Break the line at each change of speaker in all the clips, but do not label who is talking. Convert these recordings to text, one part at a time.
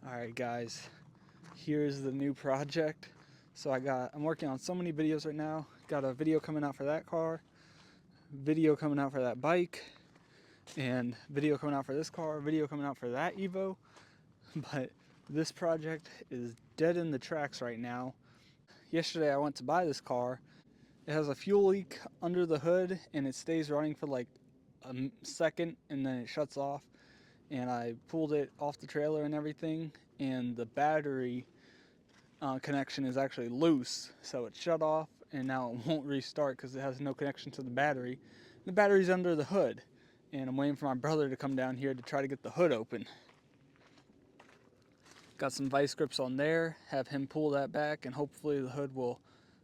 Alright guys, here's the new project. So I'm working on so many videos right now. Got a video coming out for that car, video coming out for that bike, and video coming out for this car, video coming out for that Evo. But this project is dead in the tracks right now. Yesterday I went to buy this car. It has a fuel leak under the hood and it stays running for like a second and then it shuts off. And I pulled it off the trailer and everything, and the battery connection is actually loose, so it shut off and now it won't restart because it has no connection to the battery. The battery's under the hood, and I'm waiting for my brother to come down here to try to get the hood open. Got some vice grips on there, have him pull that back, and hopefully the hood will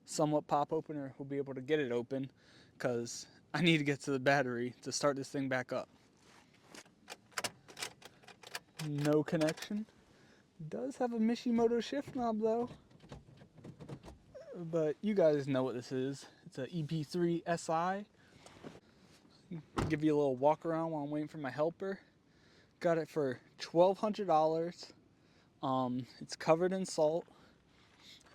somewhat pop open, or we'll be able to get it open, because I need to get to the battery to start this thing back up. No connection. Does have a Mishimoto shift knob though, but you guys know what this is. It's an EP3 SI. Give you a little walk around while I'm waiting for my helper. Got it for $1,200. It's covered in salt.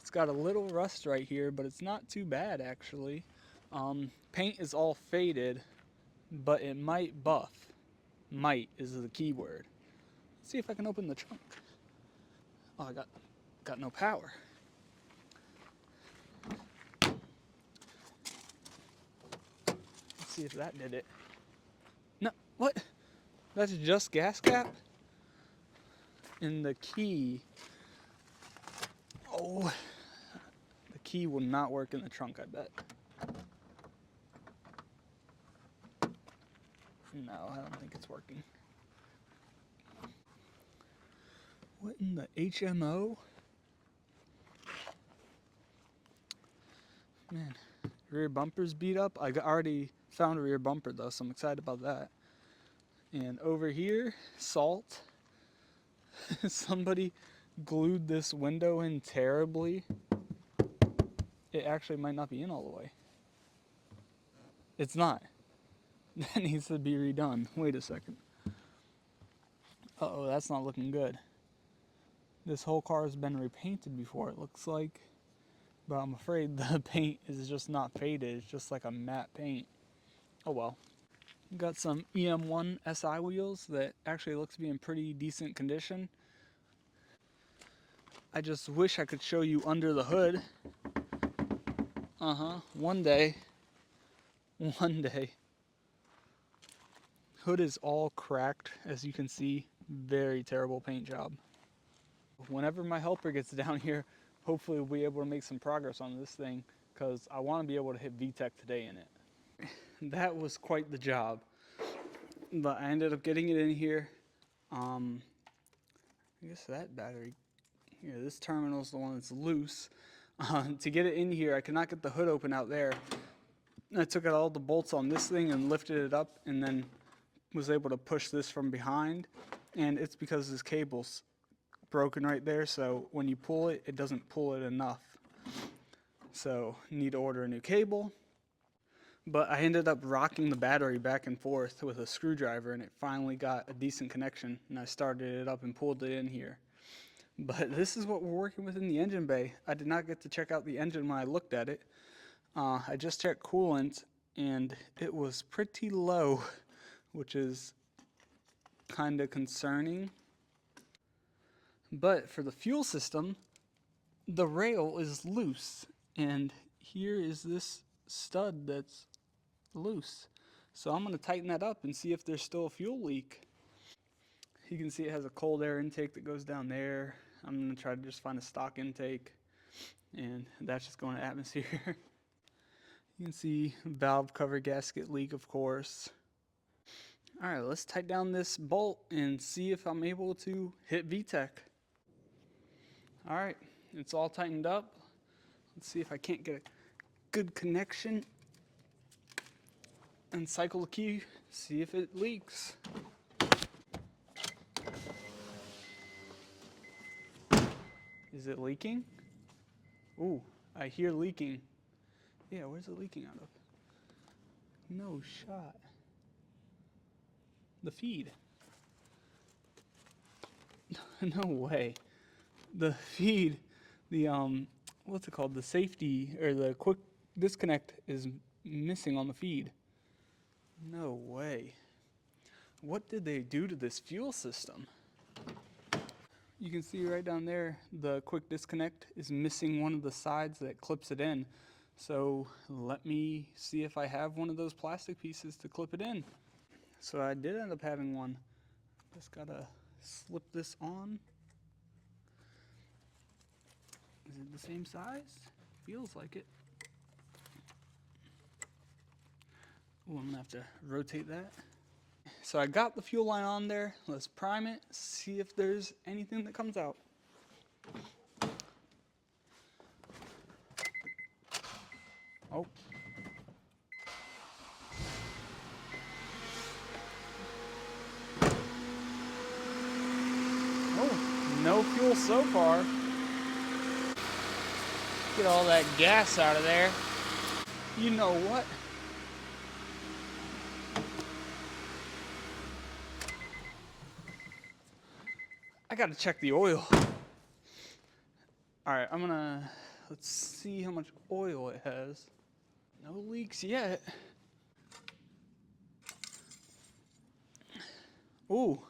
It's got a little rust right here, but it's not too bad actually. Paint is all faded, but it might buff. Might is the key word. Let's see if I can open the trunk. Oh, I got no power. Let's see if that did it. No, what? That's just gas cap? And the key. Oh, the key will not work in the trunk, I bet. No, I don't think it's working. What in the HMO? Man, rear bumper's beat up. I already found a rear bumper though, so I'm excited about that. And over here, salt. Somebody glued this window in terribly. It actually might not be in all the way. It's not. That needs to be redone. Wait a second. Uh-oh, that's not looking good. This whole car has been repainted before, it looks like. But I'm afraid the paint is just not faded. It's just like a matte paint. Oh well. Got some EM1 SI wheels that actually looks to be in pretty decent condition. I just wish I could show you under the hood. One day. One day. Hood is all cracked, as you can see. Very terrible paint job. Whenever my helper gets down here, hopefully we'll be able to make some progress on this thing, because I want to be able to hit VTEC today in it. That was quite the job, but I ended up getting it in here. I guess that battery, here, this terminal is the one that's loose. To get it in here, I could not get the hood open out there. I took out all the bolts on this thing and lifted it up, and then was able to push this from behind, and it's because this cable's broken right there, so when you pull it, it doesn't pull it enough. So need to order a new cable. But I ended up rocking the battery back and forth with a screwdriver, and it finally got a decent connection, and I started it up and pulled it in here. But this is what we're working with in the engine bay. I did not get to check out the engine when I looked at it. I just checked coolant, and it was pretty low, which is kind of concerning. But for the fuel system, the rail is loose, and here is this stud that's loose. So I'm going to tighten that up and see if there's still a fuel leak. You can see it has a cold air intake that goes down there. I'm going to try to just find a stock intake, and that's just going to atmosphere. You can see valve cover gasket leak, of course. Alright, let's tighten down this bolt and see if I'm able to hit VTEC. Alright, it's all tightened up. Let's see if I can't get a good connection and cycle the key, see if it leaks. Is it leaking? Ooh, I hear leaking. Yeah, where's it leaking out of? No shot. The feed. No way. The feed, the what's it called? The safety or the quick disconnect is missing on the feed. No way. What did they do to this fuel system? You can see right down there, the quick disconnect is missing one of the sides that clips it in. So let me see if I have one of those plastic pieces to clip it in. So I did end up having one. Just gotta slip this on. Is it the same size? Feels like it. Ooh, I'm gonna have to rotate that. So I got the fuel line on there. Let's prime it, see if there's anything that comes out. Oh. Oh, no fuel so far. Get all that gas out of there. You know what? I gotta check the oil. All right, let's see how much oil it has. No leaks yet. Ooh,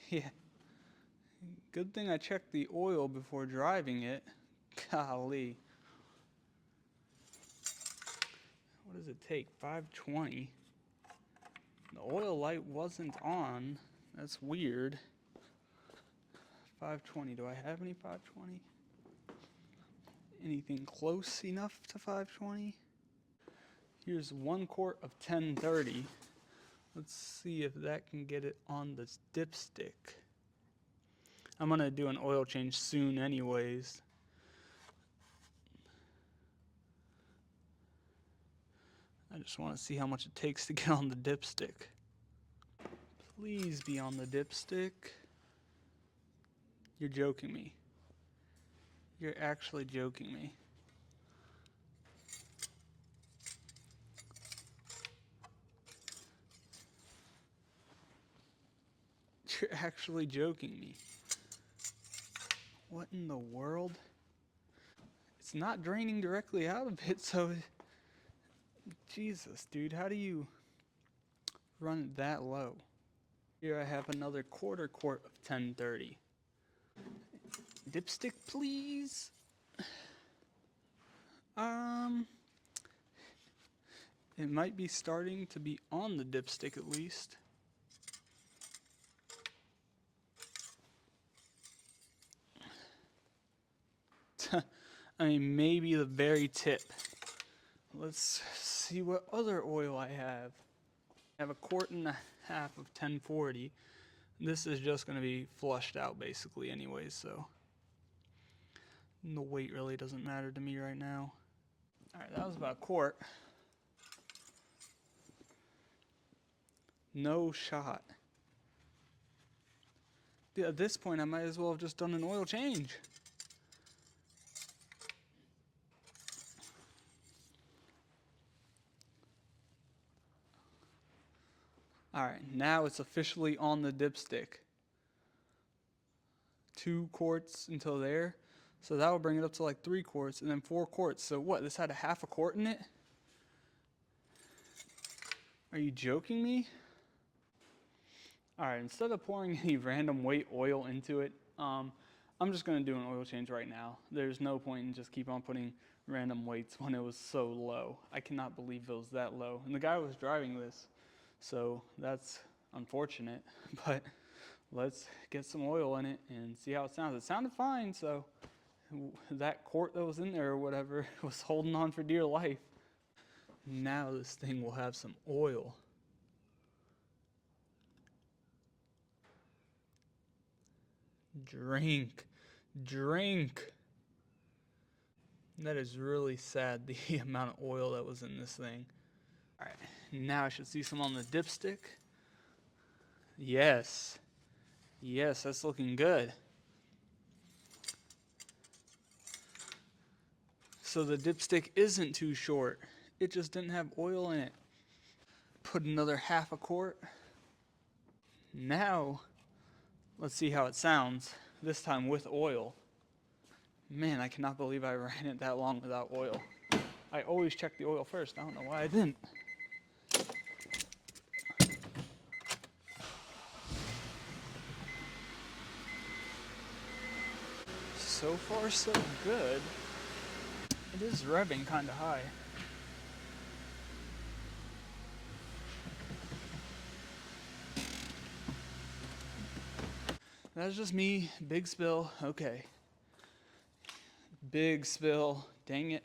yeah. Good thing I checked the oil before driving it. Golly. What does it take? 520. The oil light wasn't on. That's weird. 520. Do I have any 520? Anything close enough to 520? Here's 1 quart of 1030. Let's see if that can get it on this dipstick. I'm gonna do an oil change soon anyways. I just want to see how much it takes to get on the dipstick. Please be on the dipstick. You're joking me. You're actually joking me. You're actually joking me. What in the world? It's not draining directly out of it, so... Jesus, dude, how do you run it that low? Here I have another quart of 1030. Dipstick, please. It might be starting to be on the dipstick at least. I mean, maybe the very tip. Let's see what other oil I have. I have a quart and a half of 1040. This is just going to be flushed out basically anyways, so the weight really doesn't matter to me right now. Alright, that was about a quart. No shot. Dude, at this point, I might as well have just done an oil change. Alright, now it's officially on the dipstick. 2 quarts until there. So that will bring it up to like 3 quarts and then 4 quarts. So what, this had a half a quart in it? Are you joking me? Alright, instead of pouring any random weight oil into it, I'm just going to do an oil change right now. There's no point in just keep on putting random weights when it was so low. I cannot believe it was that low. And the guy was driving this, so that's unfortunate. But let's get some oil in it and see how it sounds. It sounded fine, so that quart that was in there or whatever was holding on for dear life. Now this thing will have some oil. Drink. That is really sad, the amount of oil that was in this thing. Alright, now I should see some on the dipstick. Yes, that's looking good. So the dipstick isn't too short. It just didn't have oil in it. Put another half a quart. Now Let's see how it sounds, this time with oil. Man, I cannot believe I ran it that long without oil. I always check the oil first. I don't know why I didn't. So far, so good. It is revving kind of high. That's just me. Big spill. Okay. Big spill. Dang it.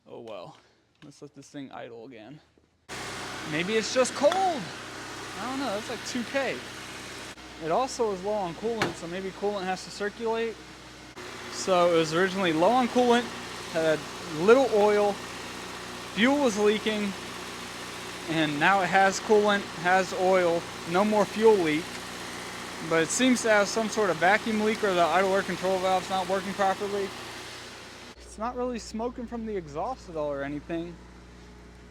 Oh well. Let's let this thing idle again. Maybe it's just cold. I don't know. That's like 2K. It also is low on coolant, so maybe coolant has to circulate. So it was originally low on coolant, had little oil, fuel was leaking, and now it has coolant, has oil, no more fuel leak. But it seems to have some sort of vacuum leak, or the idle air control valve's not working properly. It's not really smoking from the exhaust at all or anything.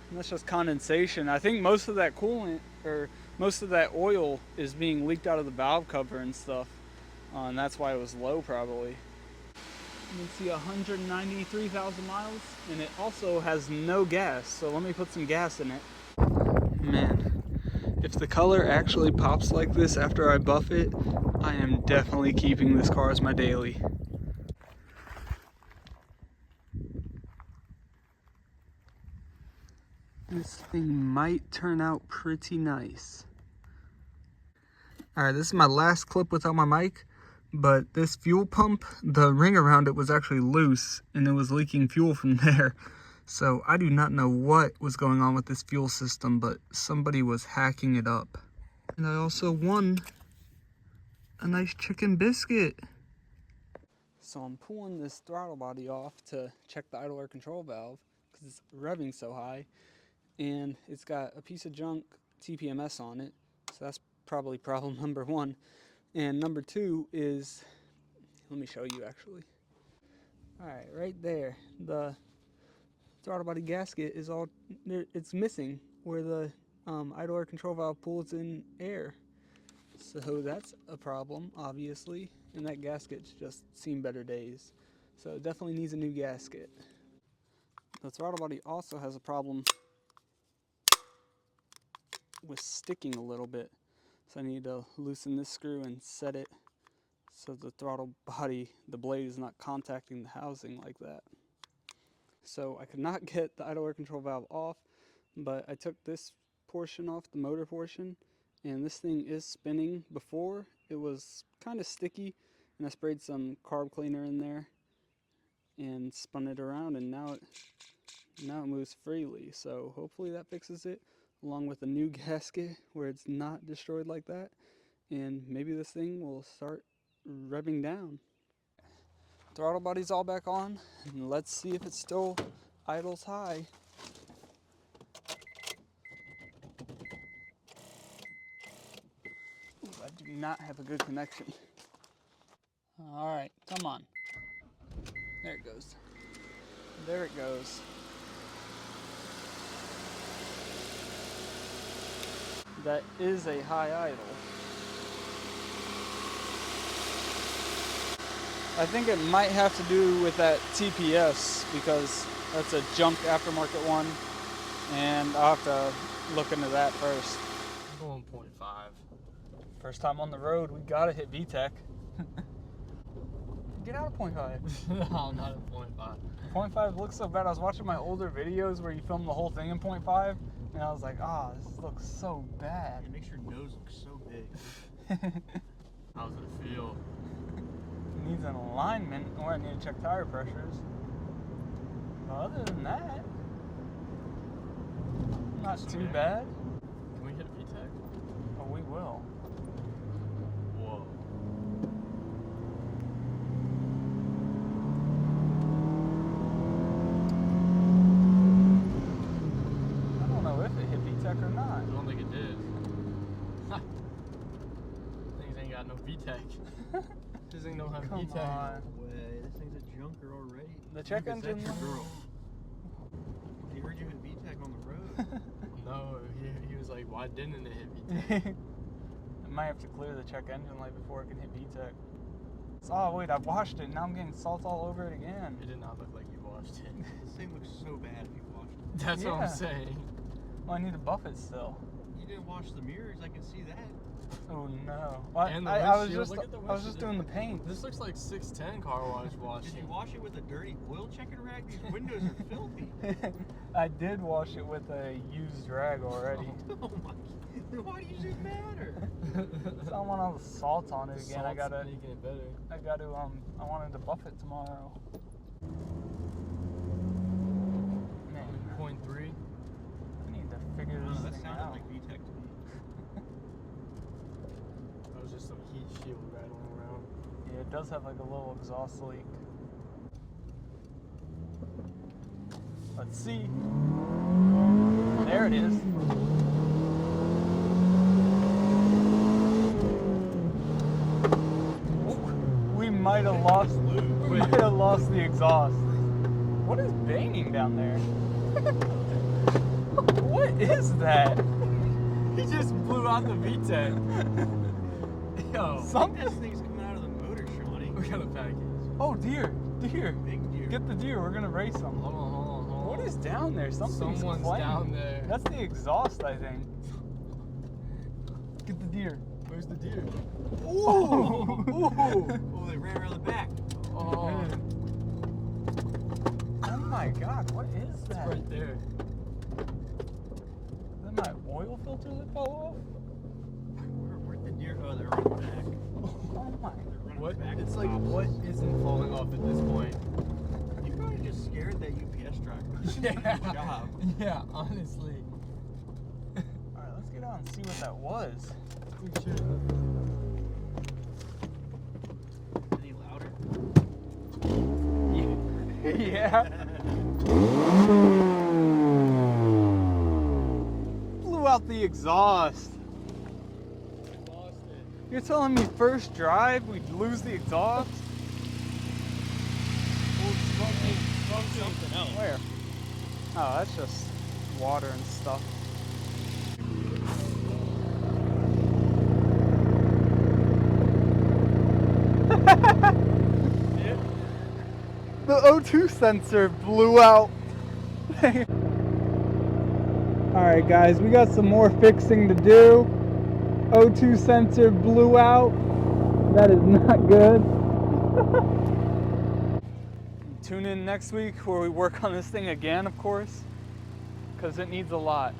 And that's just condensation. I think most of that coolant, or most of that oil, is being leaked out of the valve cover and stuff. And that's why it was low probably. You can see 193,000 miles, and it also has no gas. So let me put some gas in it. Man, if the color actually pops like this after I buff it, I am definitely keeping this car as my daily. This thing might turn out pretty nice. Alright, this is my last clip without my mic, but this fuel pump, the ring around it was actually loose and it was leaking fuel from there. So I do not know what was going on with this fuel system, but somebody was hacking it up. And I also won a nice chicken biscuit. So I'm pulling this throttle body off to check the idle air control valve because it's revving so high. And it's got a piece of junk TPMS on it, so that's probably problem number one. And number two is, let me show you actually. Alright, right there, the throttle body gasket is all, it's missing where the idle air control valve pulls in air. So that's a problem, obviously, and that gasket's just seen better days. So it definitely needs a new gasket. The throttle body also has a problem with sticking a little bit, so I need to loosen this screw and set it so the throttle body, the blade, is not contacting the housing like that. So I could not get the idle air control valve off, but I took this portion off, the motor portion, and this thing is spinning. Before it was kind of sticky, and I sprayed some carb cleaner in there and spun it around, and now it moves freely. So hopefully that fixes it, along with a new gasket where it's not destroyed like that, and maybe this thing will start revving down. Throttle body's all back on, and let's see if it still idles high. Ooh, I do not have a good connection. Alright, come on. There it goes. There it goes. That is a high idle. I think it might have to do with that TPS, because that's a junk aftermarket one, and I'll have to look into that first.
I'm going 0.5.
First time on the road, we gotta hit VTEC. Get out of 0.5.
No, not at 0.5.
0.5 looks so bad. I was watching my older videos where you film the whole thing in 0.5, and I was like, this looks so bad.
It makes your nose look so big. How does it feel?
It needs an alignment, or I need to check tire pressures. But other than that, not too bad.
Can we hit a VTEC?
Oh, we will.
Whoa.
I don't know if it hit VTEC or not.
I don't think it did. Things ain't got no VTEC. This thing don't have
Come
VTEC.
on.
No way. This thing's a junker already.
The check
Look, is that
engine.
your girl? He heard you hit VTEC on the road. No, he was like, why didn't it hit VTEC?
might have to clear the check engine light before it can hit VTEC. Oh wait, I've washed it. Now I'm getting salt all over it again.
It did not look like you washed it.
This thing looks so bad if you washed it.
That's what
Yeah.
I'm saying.
Well, I need to buff it still.
You didn't wash the mirrors, I can see that.
Oh no. Well,
And the
I was
windshield,
just
look at the
I was just
windshield.
doing the paint.
This looks like 610 car wash
Did you
washing.
wash it with a dirty oil checking rag? These windows are filthy.
I did wash it with a used rag already.
Oh my, then why does it matter?
So I want all the salt on it again. I
Salt's making it better.
I wanted to buff it tomorrow. Man,
0.3.
I need to figure
Oh,
this
that
thing
sounded
out.
like VTEC to me.
That was just some heat shield rattling around.
Yeah, it does have like a little exhaust leak. Let's see. There it is. We might have lost. We might have lost the exhaust. What is banging down there? What is that?
He just blew out the VTEC. Yo.
This thing's coming out of the motor, Shawnee.
We got a package.
Oh deer, deer.
Big deer.
Get the deer. We're gonna race them.
Hold on.
What is down there? Something's
Someone's
playing.
down there.
That's the exhaust, I think. Get the deer.
Where's the deer?
Ooh!
Oh, they ran around the back.
Oh,
Oh my God! What is that?
right there.
Is that my oil filter that fell
Where'd the deer go? They're running back.
off? Oh my!
They're running
What?
back.
It's like, what isn't falling off at this point?
You probably just scared that UPS driver.
Yeah.
Good job.
Yeah, honestly.
All right, let's get out and see what that was.
Any louder?
Yeah. Blew out the exhaust.
Lost it.
You're telling me first drive we'd lose the exhaust?
Something else.
Where? Oh, that's just water and stuff. The O2 sensor blew out. Alright guys, we got some more fixing to do. O2 sensor blew out. That is not good. Tune in next week where we work on this thing again, of course, because it needs a lot.